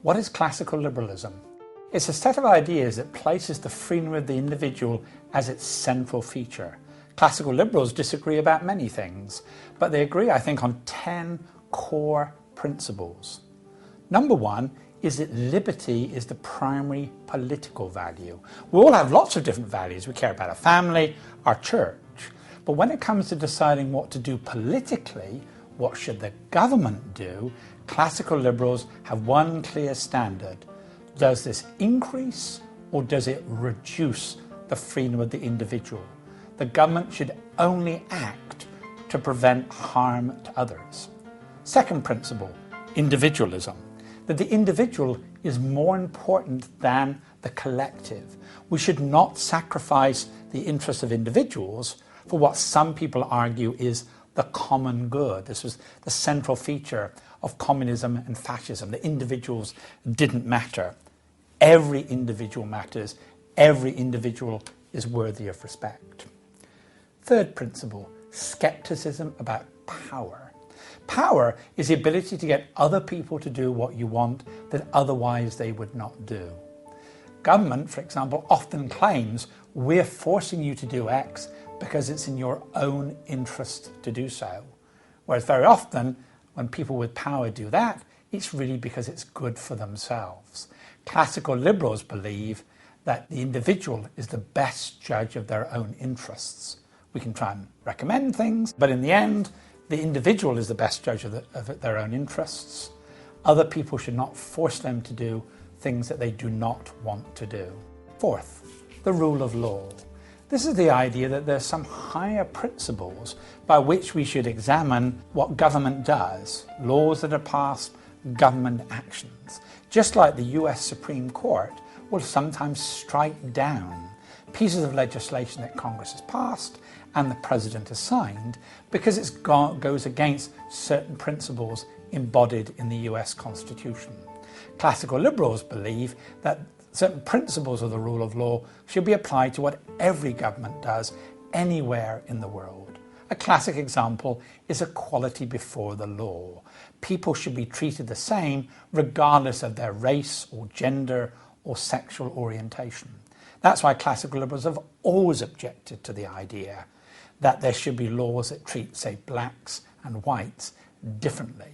What is classical liberalism? It's a set of ideas that places the freedom of the individual as its central feature. Classical liberals disagree about many things, but they agree, I think, on 10 core principles. Number one is that liberty is the primary political value. We all have lots of different values. We care about our family, our church. But when it comes to deciding what to do politically, what should the government do, classical liberals have one clear standard. Does this increase or does it reduce the freedom of the individual? The government should only act to prevent harm to others. Second principle, individualism. That the individual is more important than the collective. We should not sacrifice the interests of individuals for what some people argue is the common good. This was the central feature of communism and fascism. The individuals didn't matter. Every individual matters. Every individual is worthy of respect. Third principle, skepticism about power. Power is the ability to get other people to do what you want that otherwise they would not do. Government, for example, often claims we're forcing you to do X because it's in your own interest to do so. Whereas very often, when people with power do that, it's really because it's good for themselves. Classical liberals believe that the individual is the best judge of their own interests. We can try and recommend things, but in the end, the individual is the best judge of their own interests. Other people should not force them to do things that they do not want to do. Fourth, the rule of law. This is the idea that there's some higher principles by which we should examine what government does, laws that are passed, government actions. Just like the US Supreme Court will sometimes strike down pieces of legislation that Congress has passed and the President has signed because it goes against certain principles embodied in the US Constitution. Classical liberals believe that certain principles of the rule of law should be applied to what every government does anywhere in the world. A classic example is equality before the law. People should be treated the same regardless of their race or gender or sexual orientation. That's why classical liberals have always objected to the idea that there should be laws that treat, say, blacks and whites differently.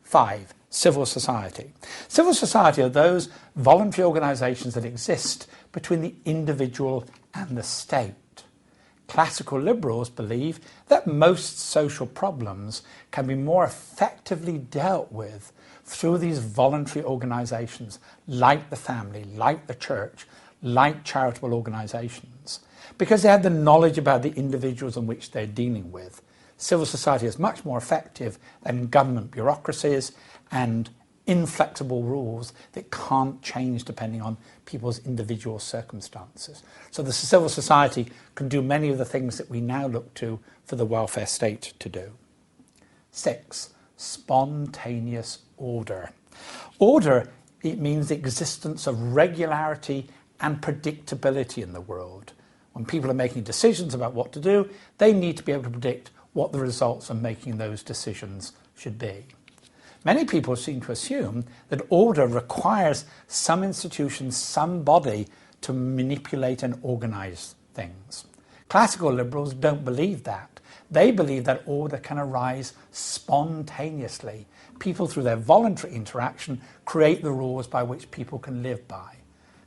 5. Civil society. Civil society are those voluntary organisations that exist between the individual and the state. Classical liberals believe that most social problems can be more effectively dealt with through these voluntary organisations like the family, like the church, like charitable organisations, because they have the knowledge about the individuals in which they're dealing with. Civil society is much more effective than government bureaucracies and inflexible rules that can't change depending on people's individual circumstances. So the civil society can do many of the things that we now look to for the welfare state to do. 6. Spontaneous order. Order, it means the existence of regularity and predictability in the world. When people are making decisions about what to do, they need to be able to predict what the results of making those decisions should be. Many people seem to assume that order requires some institution, some body to manipulate and organise things. Classical liberals don't believe that. They believe that order can arise spontaneously. People, through their voluntary interaction, create the rules by which people can live by.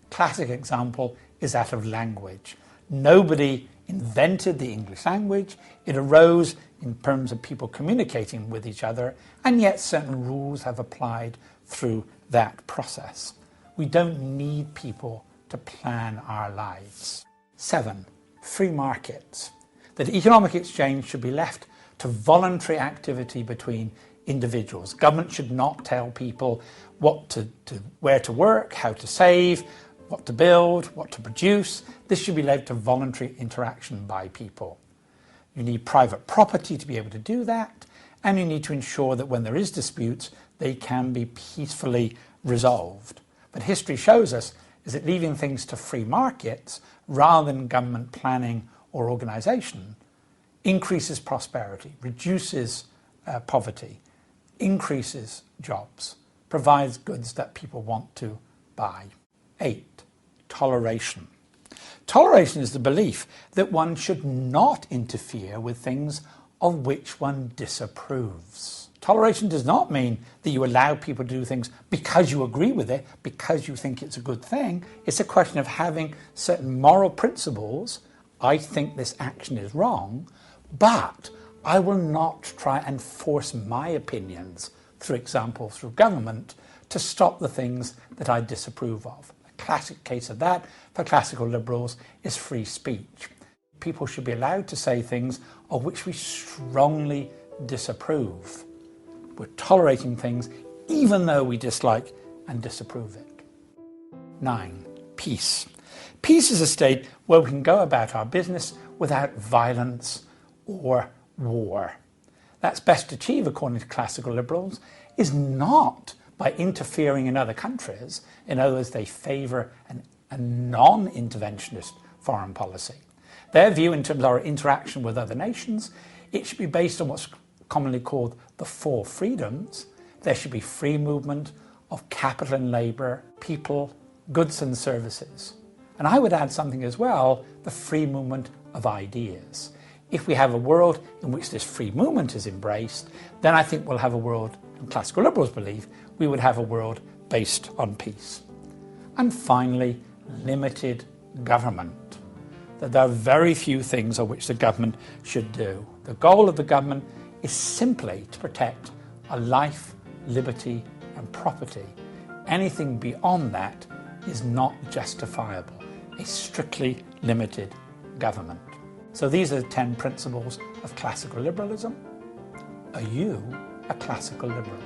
Classic example is that of language. Nobody invented the English language. It arose in terms of people communicating with each other, and yet certain rules have applied through that process. We don't need people to plan our lives. 7. Free markets. That economic exchange should be left to voluntary activity between individuals. Government should not tell people where to work, how to save, what to build, what to produce. This should be left to voluntary interaction by people. You need private property to be able to do that, and you need to ensure that when there is disputes, they can be peacefully resolved. But history shows us is that leaving things to free markets rather than government planning or organisation increases prosperity, reduces poverty, increases jobs. provides goods that people want to buy. 8. Toleration. Toleration is the belief that one should not interfere with things of which one disapproves. Toleration does not mean that you allow people to do things because you agree with it, because you think it's a good thing. It's a question of having certain moral principles. I think this action is wrong, but I will not try and force my opinions, for example, through government, to stop the things that I disapprove of. A classic case of that for classical liberals is free speech. People should be allowed to say things of which we strongly disapprove. We're tolerating things even though we dislike and disapprove it. 9. Peace. Peace is a state where we can go about our business without violence or war. That's best achieved, according to classical liberals, is not by interfering in other countries. In other words, they favour a non-interventionist foreign policy. Their view in terms of our interaction with other nations, it should be based on what's commonly called the 4 freedoms. There should be free movement of capital and labour, people, goods and services. And I would add something as well, the free movement of ideas. If we have a world in which this free movement is embraced, then I think we'll have a world, and classical liberals believe, we would have a world based on peace. And finally, limited government. That there are very few things on which the government should do. The goal of the government is simply to protect a life, liberty and property. Anything beyond that is not justifiable. A strictly limited government. So these are the 10 principles of classical liberalism. Are you a classical liberal?